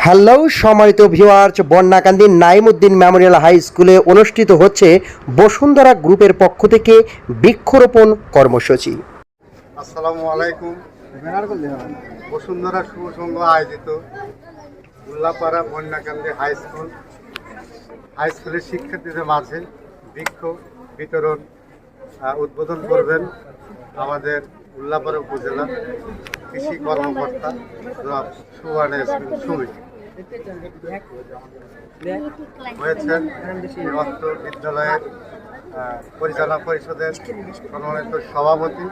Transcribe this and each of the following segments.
Hello সম্মানিত viewers, Banyakandi Naimuddin Memorial high স্কুলে অনুষ্ঠিত হচ্ছে বসুন্ধরা গ্রুপের পক্ষ থেকে বৃক্ষরোপণ কর্মসূচি। আসসালামু আলাইকুম। বসুন্ধরা শুভ সংঘ আয়োজিত উল্লাপাড়া বন্যাকান্দি হাই স্কুলের শিক্ষার্থীদের মাঝে বৃক্ষ বিতরণ উদ্বোধন করবেন আমাদের উল্লাপাড়া উপজেলা কৃষি কর্মকর্তা সুবর্ণ সুমিত হয়েছেন। অত্র বিদ্যালয়ের পরিচালনা পরিষদের সম্মানিত সভাপতি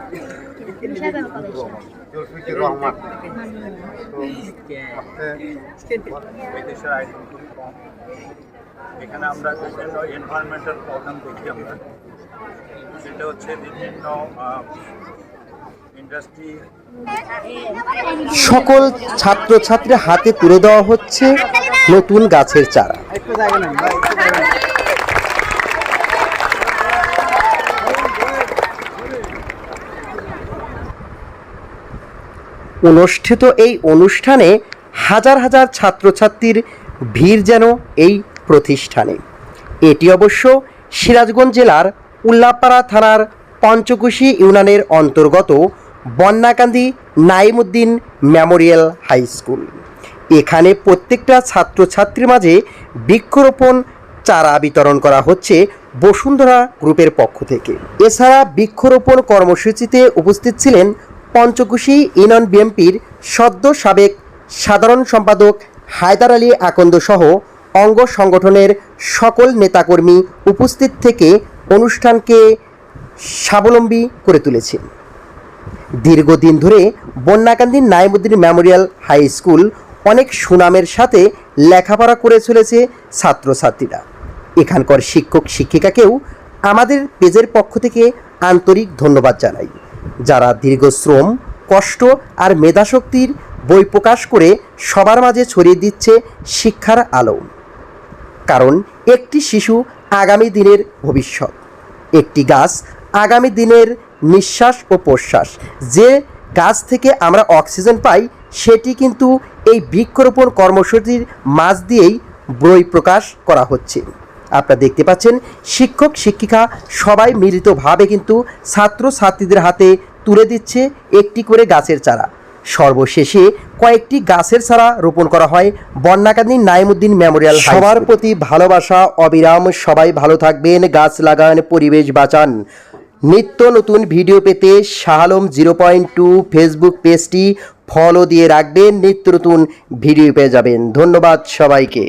জুলফিকুর রহমান। এখানে আমরা বিভিন্ন এনভায়রনমেন্টাল প্রবলেম দেখি। আমরা সেটা হচ্ছে বিভিন্ন ইন্ডাস্ট্রি। সকল ছাত্রছাত্রীর হাতে তুলে দেওয়া হচ্ছে নতুন গাছের চারা। অনুষ্ঠিত এই অনুষ্ঠানে হাজার হাজার ছাত্রছাত্রীর ভিড় যেন এই প্রতিষ্ঠানে। এটি অবশ্য সিরাজগঞ্জ জেলার উল্লাপাড়া থানার পঞ্চকুশি ইউনিয়নের অন্তর্গত Banyakandi Naimuddin Memorial high school. এখানে প্রত্যেকটা ছাত্রছাত্রীর মাঝে বৃক্ষরোপণ চারা বিতরণ করা হচ্ছে বসুন্ধরা গ্রুপের পক্ষ থেকে। এছাড়া বৃক্ষরোপণ কর্মসূচিতে উপস্থিত ছিলেন পঞ্চকুশি ইউনিয়ন বিএনপির সদ্য সাবেক সাধারণ সম্পাদক হায়দার আলী আকন্দ সহ অঙ্গ সংগঠনের সকল নেতাকর্মী উপস্থিত থেকে অনুষ্ঠানকে স্বাবলম্বী করে তুলেছেন। দীর্ঘদিন ধরে Banyakandi Naimuddin Memorial high school অনেক সুনামের সাথে লেখাপড়া করে চলেছে ছাত্রছাত্রীরা। এখানকার শিক্ষক শিক্ষিকাকেও আমাদের পেজের পক্ষ থেকে আন্তরিক ধন্যবাদ জানাই, যারা দীর্ঘ শ্রম, কষ্ট আর মেধাশক্তির বই প্রকাশ করে সবার মাঝে ছড়িয়ে দিচ্ছে শিক্ষার আলো। কারণ একটি শিশু আগামী দিনের ভবিষ্যৎ, একটি গাছ আগামী দিনের নিঃশ্বাস ও প্রশ্বাস। যে গাছ থেকে আমরা অক্সিজেন পাই সেটি কিন্তু এই বৃক্ষরোপণ কর্মসূচির মাঝ দিয়েই বই প্রকাশ করা হচ্ছে। আপনারা দেখতে পাচ্ছেন শিক্ষক শিক্ষিকা সবাই মিলিতভাবে কিন্তু ছাত্রছাত্রীদের হাতে তুলে দিচ্ছে একটি করে গাছের চারা। সর্বশেষে কয়েকটি গাছের চারা রোপণ করা হয় বন্যাকান্দি নাইমুদ্দিন মেমোরিয়াল। সবার প্রতি ভালোবাসা অবিরাম। সবাই ভালো থাকবেন, গাছ লাগান, পরিবেশ বাঁচান। নিত্য নতুন ভিডিও পেতে শাহ আলম 0.2 ফেসবুক পেজটি ফলো দিয়ে রাখবেন, নিত্য নতুন ভিডিও পেয়ে যাবেন। ধন্যবাদ সবাইকে।